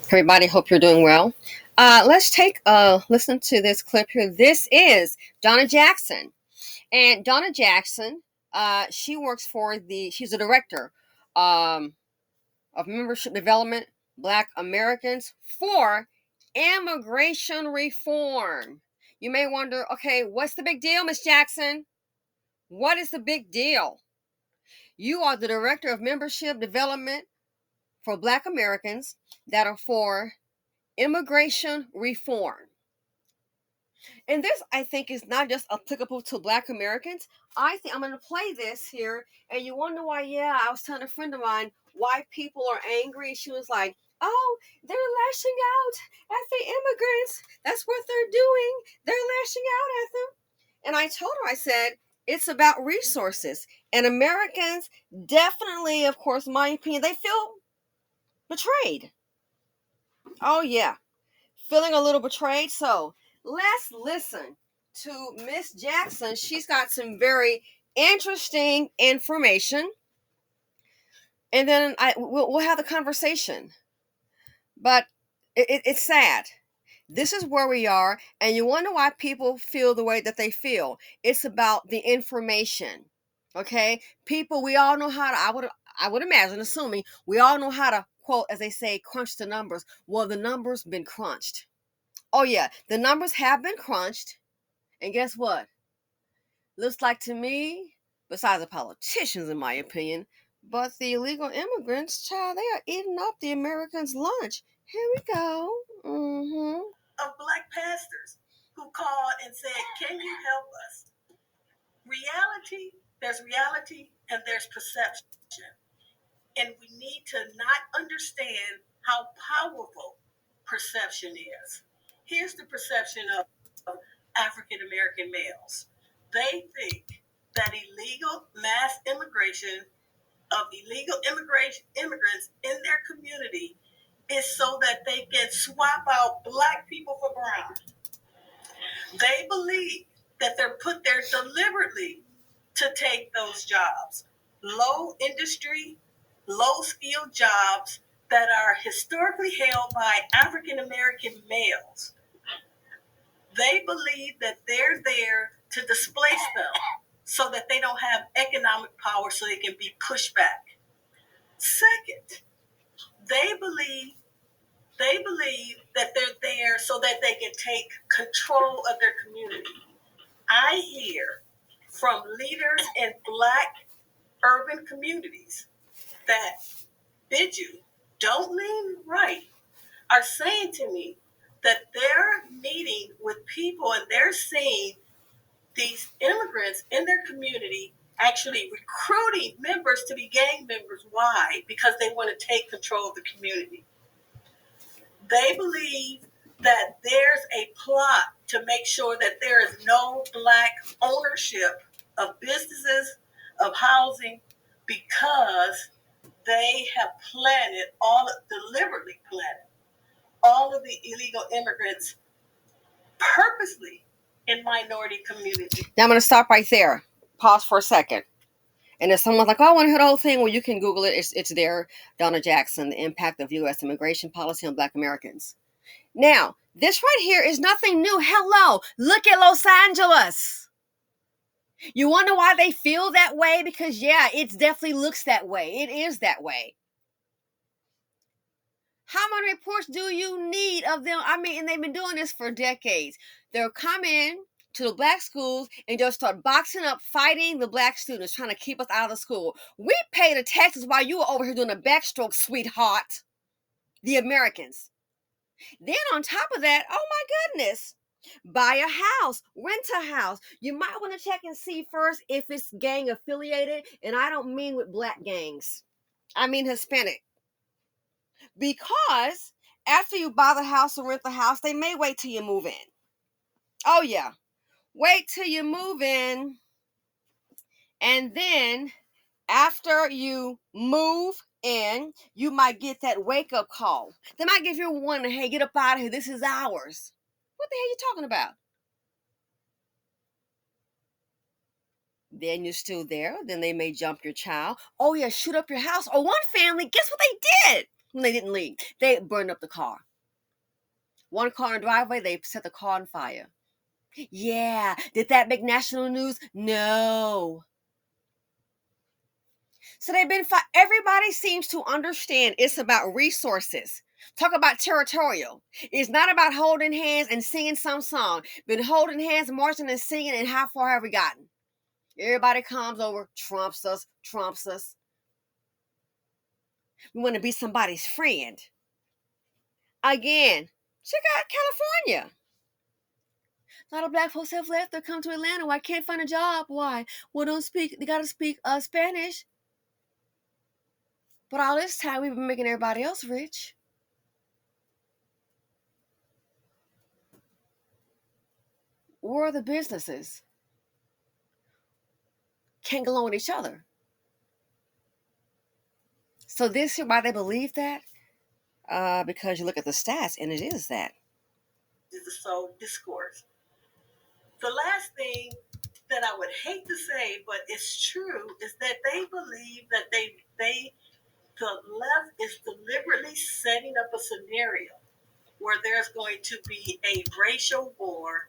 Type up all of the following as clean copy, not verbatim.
Everybody, hope you're doing well. Let's take a listen to this clip here. This is Donna Jackson. And Donna Jackson, she works for she's a director um, of membership development, Black Americans for immigration reform. You may wonder, okay, what's the big deal, Miss Jackson? What is the big deal? You are the director of membership development for Black Americans that are for immigration reform. And this, I think, is not just applicable to Black Americans. I think I'm going to play this here, and you wonder why. Yeah, I was telling a friend of mine why people are angry. She was like, "Oh, they're lashing out at the immigrants. That's what they're doing. They're lashing out at them." And I told her, I said, it's about resources. And Americans definitely, of course, my opinion, they feel betrayed. Oh, yeah, feeling a little betrayed. So let's listen to Miss Jackson. She's got some very interesting information, and then we'll have the conversation. But it's sad. This is where we are, and you wonder why people feel the way that they feel. It's about the information. Okay, people. We all know how to. I would imagine, assuming we all know how to quote, as they say, crunch the numbers. Well, the numbers been crunched. Oh yeah, the numbers have been crunched, and guess what? Looks like to me, besides the politicians, in my opinion, but the illegal immigrants, child, they are eating up the Americans' lunch. Here we go. Of Black pastors who called and said, "Can you help us?" Reality, and there's perception. And we need to not understand how powerful perception is. Here's the perception of African American males. They think that illegal mass immigration of illegal immigrants in their community is so that they can swap out Black people for brown. They believe that they're put there deliberately to take those jobs. Low industry, low skilled jobs that are historically held by African American males. They believe that they're there to displace them so that they don't have economic power so they can be pushed back. Second, they believe that they're there so that they can take control of their community. I hear from leaders in Black urban communities that bid you don't lean right are saying to me that they're meeting with people and they're seeing these immigrants in their community actually recruiting members to be gang members. Why? Because they want to take control of the community. They believe that there's a plot to make sure that there is no Black ownership of businesses, of housing, because they have deliberately planted all of the illegal immigrants purposely in minority communities. Now I'm going to stop right there. Pause for a second. And if someone's like, "Oh, I want to hear the whole thing," well, you can Google it. It's there. Donna Jackson, the impact of U.S. immigration policy on Black Americans. Now, this right here is nothing new. Hello, look at Los Angeles. You wonder why they feel that way? Because, yeah, it definitely looks that way. It is that way. How many reports do you need of them? I mean, and they've been doing this for decades. They'll come in to the Black schools and just start boxing up, fighting the Black students, trying to keep us out of the school. We pay the taxes while you were over here doing the backstroke, sweetheart. The Americans. Then on top of that, oh my goodness, buy a house, rent a house. You might want to check and see first if it's gang affiliated. And I don't mean with Black gangs. I mean Hispanic. Because after you buy the house or rent the house, they may wait till you move in. Oh yeah. Wait till you move in. And then after you move in, you might get that wake-up call. They might give you a warning, "Hey, get up out of here. This is ours." What the hell are you talking about? Then you're still there. Then they may jump your child. Oh yeah, shoot up your house. Or one family, guess what they did? when they didn't leave. They burned up the car. One car in the driveway, they set the car on fire. Yeah. Did that make national news? No. So they've been everybody seems to understand it's about resources. Talk about territorial. It's not about holding hands and singing some song. Been holding hands, marching and singing, and how far have we gotten? Everybody comes over, trumps us, trumps us. We want to be somebody's friend. Again, check out California. A lot of black folks have left. They come to Atlanta. Why can't find a job? Why? Well, don't speak. They gotta speak Spanish. But all this time, we've been making everybody else rich. Where are the businesses? Can't go along with each other. So this is why they believe that, because you look at the stats, and it is that. This is so discourse. The last thing that I would hate to say, but it's true, is that they believe that the left is deliberately setting up a scenario where there's going to be a racial war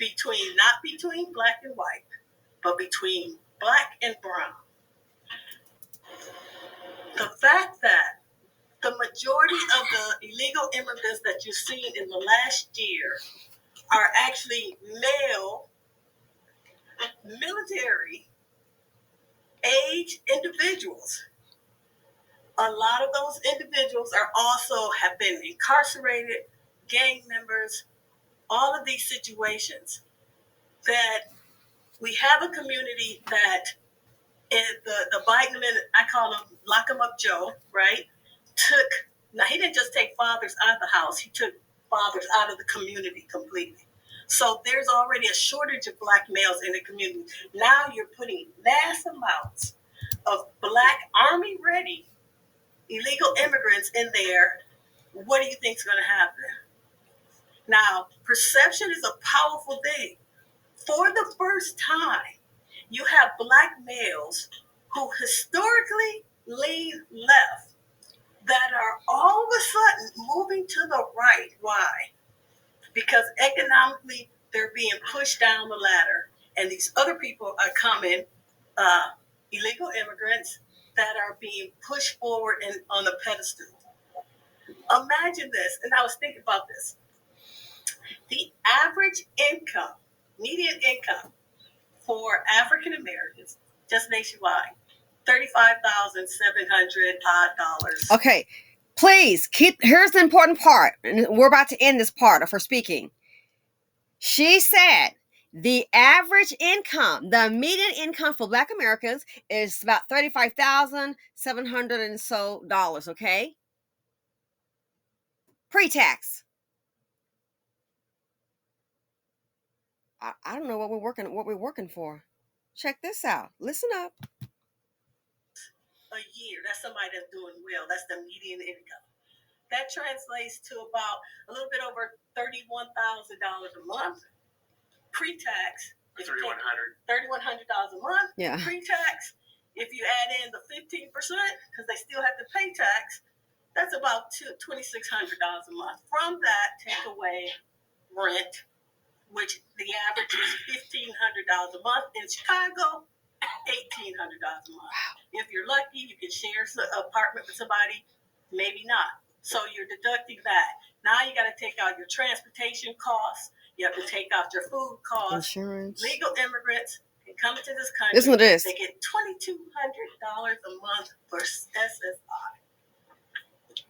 not between black and white, but between black and brown. The fact that the majority of the illegal immigrants that you've seen in the last year are actually male, military age individuals. A lot of those individuals have been incarcerated, gang members, all of these situations. That we have a community that the Biden administration, I call him Lock 'em Up Joe, right? Now he didn't just take fathers out of the house, he took fathers out of the community completely. So there's already a shortage of black males in the community. Now you're putting mass amounts of black army ready illegal immigrants in there. What do you think is going to happen? Now, perception is a powerful thing. For the first time, you have black males who historically lean left that are all of a sudden moving to the right. Why? Because economically, they're being pushed down the ladder. And these other people are coming, illegal immigrants, that are being pushed forward and on a pedestal. Imagine this, and I was thinking about this. The average income, median income for African Americans, just nationwide, $35,700. Okay, please here's the important part, and we're about to end this part of her speaking. She said the average income, the median income for Black Americans is about $35,700 and so dollars, okay? Pre-tax. I don't know what we're working for. Check this out. Listen up. A year. That's somebody that's doing well. That's the median income. That translates to about a little bit over $31,000 a month. Pre-tax. $3,100 a month. Yeah. Pre-tax. If you add in the 15%, because they still have to pay tax, that's about $2,600 a month. From that, take away rent, which the average is $1,500 a month. In Chicago, $1,800 a month. Wow. If you're lucky, you can share an apartment with somebody, maybe not. So you're deducting that. Now you got to take out your transportation costs. You have to take out your food costs. Insurance. Legal immigrants can come into this country. Listen to this. They get $2,200 a month for SSI.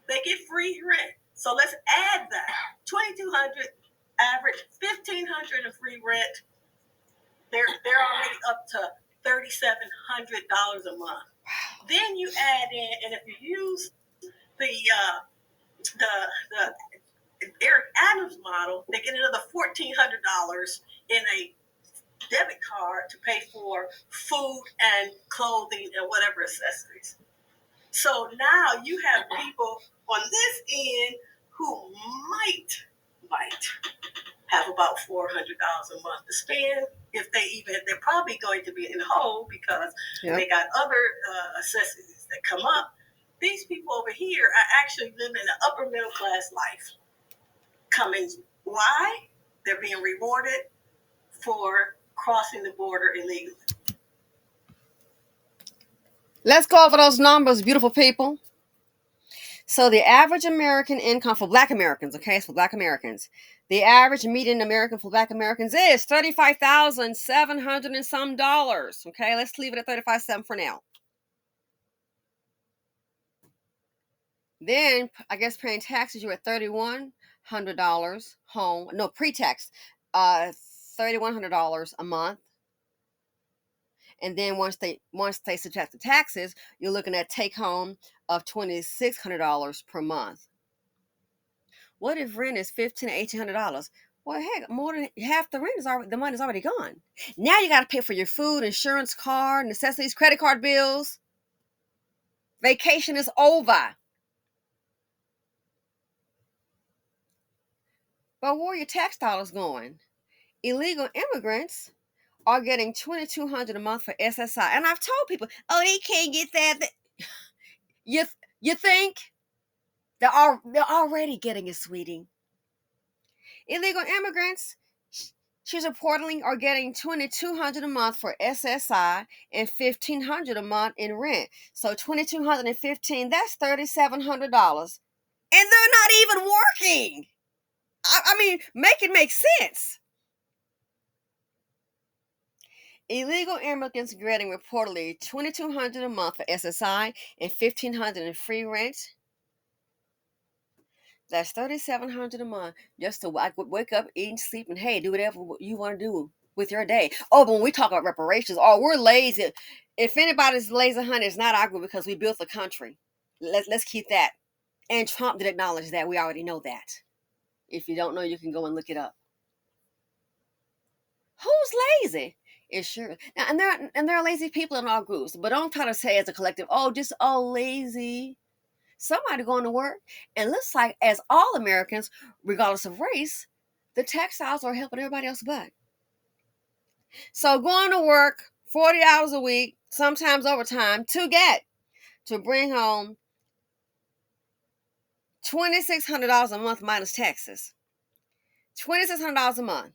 They get free rent. So let's add that. $2,200 average, $1,500 in free rent. They're already up to $3,700 a month. Then you add in, and if you use the Eric Adams model, they get another $1,400 in a debit card to pay for food and clothing and whatever accessories. So now you have people on this end who might have about $400 a month to spend. If they're probably going to be in the hole because they got other accessories that come up. These people over here are actually living an upper middle class life. Coming, why? They're being rewarded for crossing the border illegally. Let's go over those numbers, beautiful people. So the average American income for Black Americans, okay, it's for Black Americans. The average median American for Black Americans is $35,700 and some dollars. Okay, let's leave it at $35,700 for now. Then I guess paying taxes, you're at $3,100 home. No, pre-tax, $3,100 a month. And then once they subtract the taxes, you're looking at take home of $2,600 per month. What if rent is $1,500 to $1,800? Well, heck, more than half the rent is already, the money's already gone. Now you got to pay for your food, insurance, car, necessities, credit card bills. Vacation is over. But where are your tax dollars going? Illegal immigrants are getting $2,200 a month for SSI, and I've told people, oh, they can't get that. You think they're already getting it, sweetie? Illegal immigrants, she's reportedly are getting $2,200 a month for SSI and $1,500 a month in rent. So $2,200 and $1,500, that's $3,700, and they're not even working. I mean, make it make sense. Illegal immigrants getting reportedly $2,200 a month for SSI and $1,500 in free rent. That's $3,700 a month just to wake up, eat, and sleep, and hey, do whatever you want to do with your day. Oh, but when we talk about reparations, oh, we're lazy. If anybody's lazy, honey, it's not our group because we built the country. Let's keep that. And Trump did acknowledge that. We already know that. If you don't know, you can go and look it up. Who's lazy? It's sure. Now, and there are lazy people in all groups, but don't try to say as a collective, oh, just all lazy. Somebody going to work, and looks like as all Americans, regardless of race, the textiles are helping everybody else but. So going to work 40 hours a week, sometimes overtime, to bring home $2,600 a month minus taxes. $2,600 a month.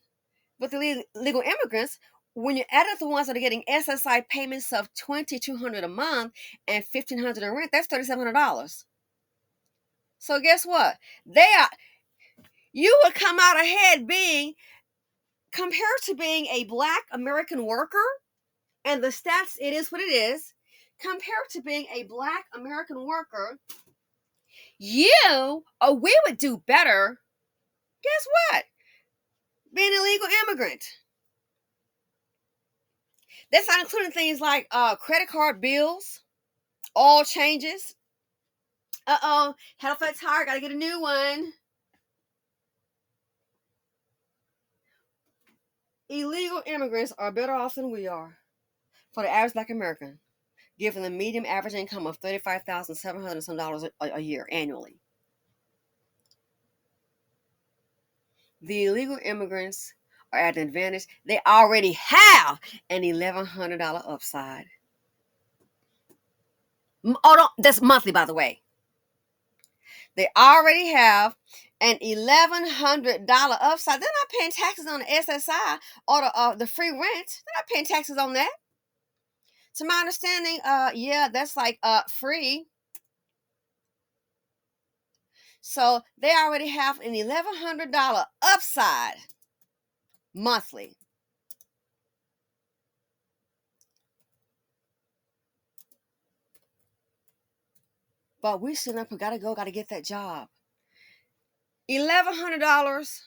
But the legal immigrants, when you add up the ones that are getting SSI payments of $2,200 a month and $1,500 in rent, that's $3,700. So guess what? You would come out ahead being, compared to being a Black American worker, and the stats, it is what it is, compared to being a Black American worker, we would do better. Guess what? Being a legal immigrant. That's not including things like credit card bills, oil changes. Had a flat tire, gotta get a new one. Illegal immigrants are better off than we are for the average Black American, given the median average income of $35,700 some dollars a year annually. The illegal immigrants are at an advantage. They already have an $1,100 upside. Oh, no, that's monthly, by the way. They already have an $1,100 upside. They're not paying taxes on the SSI or the free rent. They're not paying taxes on that. To my understanding, that's like free. So they already have an $1,100 upside monthly. But we sitting up and gotta get that job. $1,100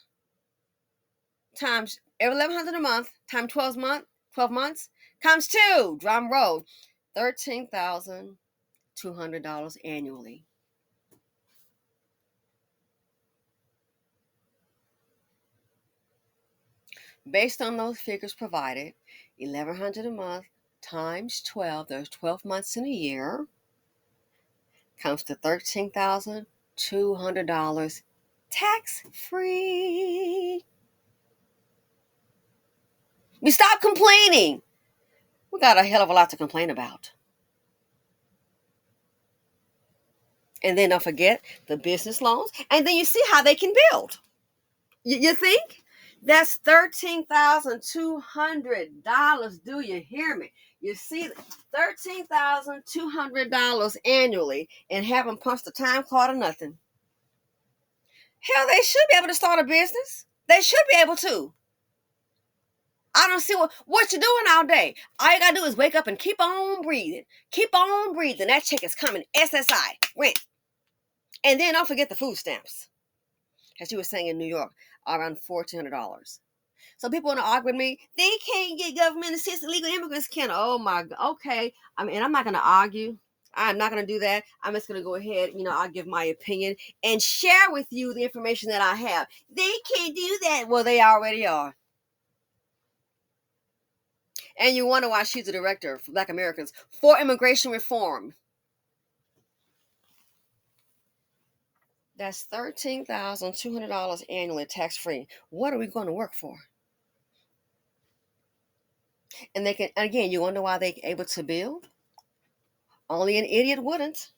times $1,100 a month times 12 months times 2. Drum roll, $13,200 annually. Based on those figures provided, $1,100 a month times 12. There's 12 months in a year. Comes to $13,200 tax-free. We stop complaining. We got a hell of a lot to complain about. And then don't forget the business loans. And then you see how they can build. You think? That's $13,200. Do you hear me? You see, $13,200 annually and haven't punched a time card or nothing. Hell, they should be able to start a business. They should be able to. I don't see what you're doing all day. All you gotta do is wake up and keep on breathing. Keep on breathing. That check is coming. SSI. Rent. And then don't forget the food stamps. As you were saying in New York, around $1,400. So people want to argue with me. They can't get government assistance. Illegal immigrants can. Oh my God. Okay. I mean, I'm not going to argue. I'm not going to do that. I'm just going to go ahead. I'll give my opinion and share with you the information that I have. They can't do that. Well, they already are. And you wonder why she's the director for Black Americans for immigration reform. That's $13,200 annually tax-free. What are we going to work for? And they can, again, you wonder why they're able to build? Only an idiot wouldn't.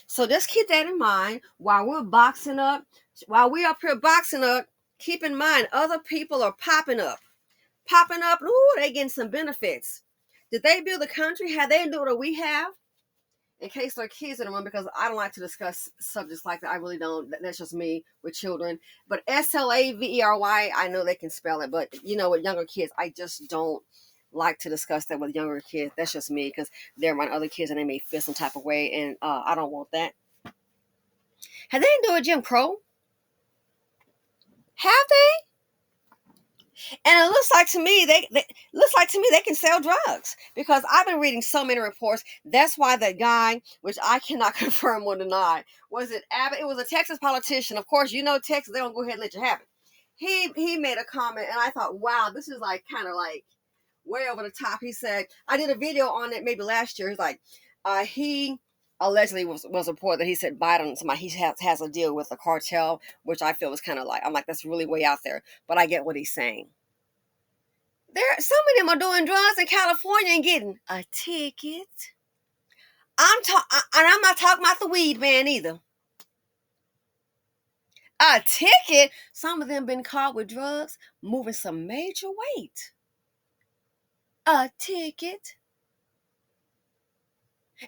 So just keep that in mind while we're boxing up. While we're up here boxing up, keep in mind other people are popping up. Popping up, ooh, they getting some benefits. Did they build the country? Have they done what we have? In case there are kids in the room, because I don't like to discuss subjects like that. I really don't. That's just me with children. But SLAVERY, I know they can spell it. But, with younger kids, I just don't like to discuss that with younger kids. That's just me, because they're my other kids and they may feel some type of way. And I don't want that. Have they done Jim Crow? Have they? And it looks like to me they can sell drugs, because I've been reading so many reports. That's why that guy, which I cannot confirm or deny, was it Abbott? It was a Texas politician. Of course, Texas, they don't go ahead and let you have it. He made a comment, and I thought, wow, this is like kind of like way over the top. He said, I did a video on it maybe last year. He's like, he allegedly was reported that he said Biden, he has a deal with the cartel, which I feel was kind of like, I'm like, that's really way out there. But I get what he's saying. Some of them are doing drugs in California and getting a ticket. And I'm not talking about the weed man either. A ticket. Some of them been caught with drugs, moving some major weight. A ticket.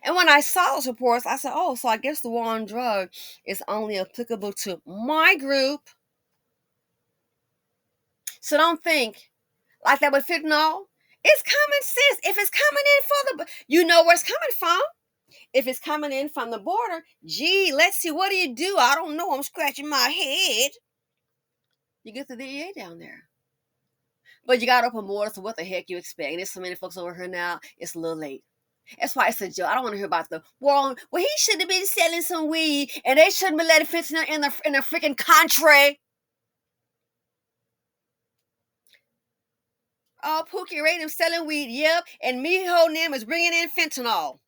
And when I saw those reports, I said, oh, so I guess the war on drug is only applicable to my group. So don't think like that with fentanyl. It's common sense. If it's coming in you know where it's coming from. If it's coming in from the border, gee, let's see, what do you do? I don't know. I'm scratching my head. You get the DEA down there. But you got to open borders, so what the heck you expect? And there's so many folks over here now, it's a little late. That's why it's a joke. I don't want to hear about the war. Well, he should have been selling some weed, and they shouldn't be letting fentanyl in the freaking country. Oh, Pookie Ray them selling weed, yep. And me holding them is bringing in fentanyl.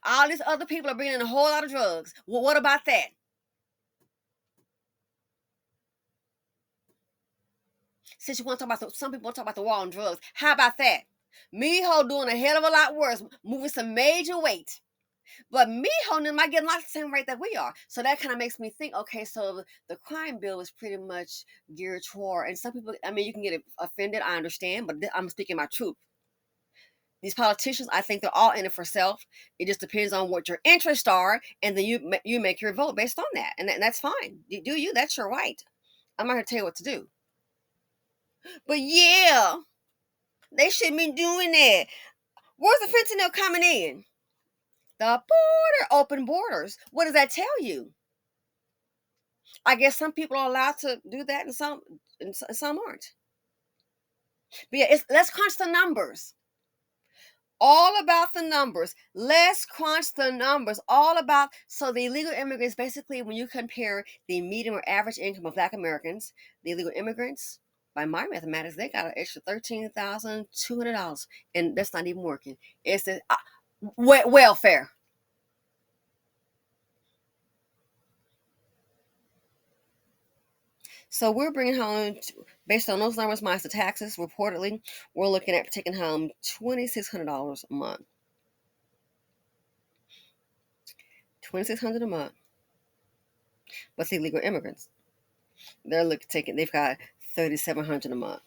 All these other people are bringing in a whole lot of drugs. Well, what about that? Since you want to talk about some people want to talk about the war on drugs, how about that? Miho doing a hell of a lot worse, moving some major weight. But Miho might get a lot the same rate that we are. So that kind of makes me think, okay, so the crime bill is pretty much geared toward, and some people, I mean, you can get offended, I understand, but I'm speaking my truth. These politicians, I think they're all in it for self. It just depends on what your interests are, and then you make your vote based on that, and that's fine. Do you? That's your right. I'm not going to tell you what to do. But yeah, they shouldn't be doing that. Where's the fentanyl coming in? The border, open borders. What does that tell you? I guess some people are allowed to do that, and some aren't. But yeah, let's crunch the numbers. All about the numbers. Let's crunch the numbers. All about, so the illegal immigrants, basically, when you compare the median or average income of Black Americans, the illegal immigrants, by my mathematics, they got an extra $13,200, and that's not even working. It's the welfare. So we're bringing home, based on those numbers minus the taxes, reportedly, we're looking at taking home $2,600 a month. $2,600 a month. But the illegal immigrants, they've got $3,700 a month.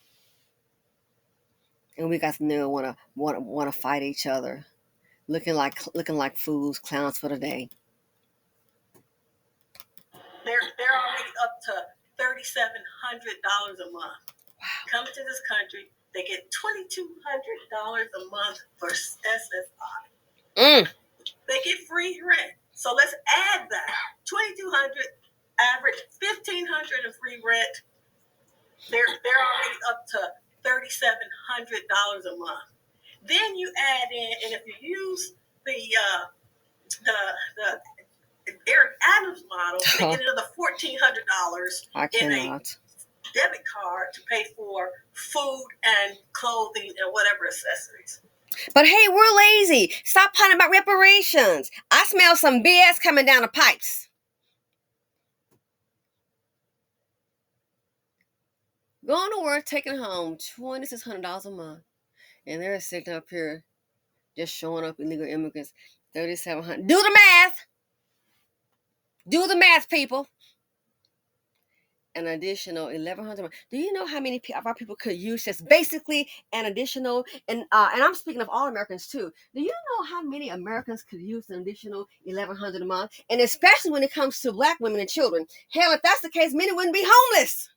And we got them there wanna fight each other, looking like fools, clowns for the day. They're already up to $3,700 a month. Wow. Come to this country, they get $2,200 a month for SSI. They get free rent. So let's add that. $2,200 average, $1,500 in free rent. They're already up to $3,700 a month. Then you add in, and if you use the Eric Adams model, they get another $1,400 in a debit card to pay for food and clothing and whatever accessories. But hey, we're lazy. Stop talking about reparations. I smell some BS coming down the pipes. Going to work, taking home $2,600 a month, and they're sitting up here just showing up illegal immigrants, $3,700. Do the math. Do the math, people. An additional $1,100. Do you know how many of our people could use just basically an additional? And I'm speaking of all Americans too. Do you know how many Americans could use an additional $1,100 a month? And especially when it comes to Black women and children. Hell, if that's the case, many wouldn't be homeless.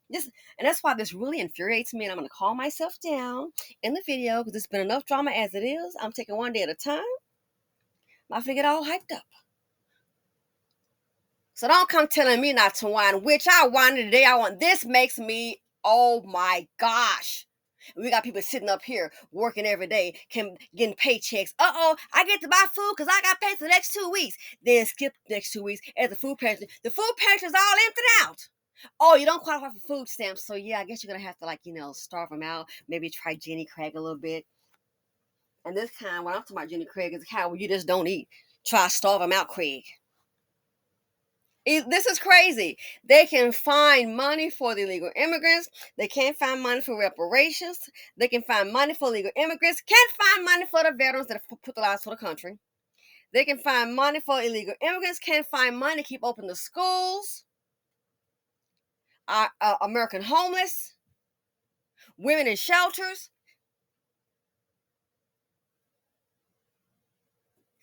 And that's why this really infuriates me. And I'm going to calm myself down in the video because it's been enough drama as it is. I'm taking one day at a time. I'm not going to get all hyped up. So don't come telling me not to whine, which I whine today. I want. This makes me, oh my gosh. We got people sitting up here working every day, getting paychecks. I get to buy food because I got paid for the next 2 weeks. Then skip the next 2 weeks at the food pantry. The food pantry is all emptied out. Oh, you don't qualify for food stamps. So yeah, I guess you're going to have to starve them out. Maybe try Jenny Craig a little bit. And this kind, what I'm talking about Jenny Craig is the kind where you just don't eat. Try starve them out, Craig. This is crazy. They can find money for the illegal immigrants. They can't find money for reparations. They can find money for illegal immigrants. Can't find money for the veterans that have put their lives for the country. They can find money for illegal immigrants. Can't find money to keep open the schools. American homeless. Women in shelters.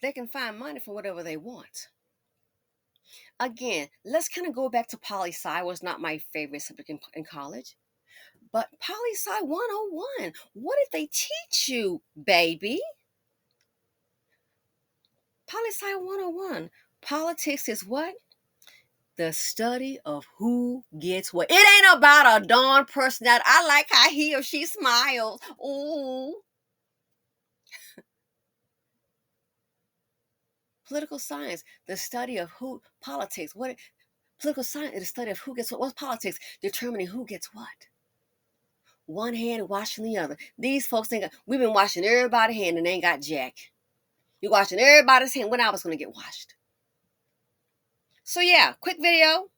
They can find money for whatever they want. Again, let's kind of go back to poli-sci. Was not my favorite subject in college. But poli-sci 101, what did they teach you, baby? Poli-sci 101, politics is what? The study of who gets what. It ain't about a darn person that I like how he or she smiles. Ooh. Political science, the study of who, politics. Political science is the study of who gets what. What's politics? Determining who gets what. One hand washing the other. These folks we've been washing everybody's hand and they ain't got jack. You're washing everybody's hand when I was going to get washed. So yeah, quick video.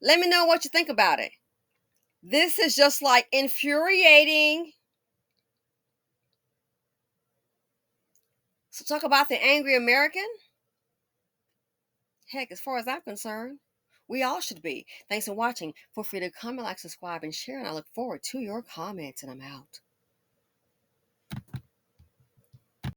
Let me know what you think about it. This is just like infuriating. So talk about the angry American. Heck, as far as I'm concerned, we all should be. Thanks for watching. Feel free to comment, like, subscribe, and share. And I look forward to your comments. And I'm out.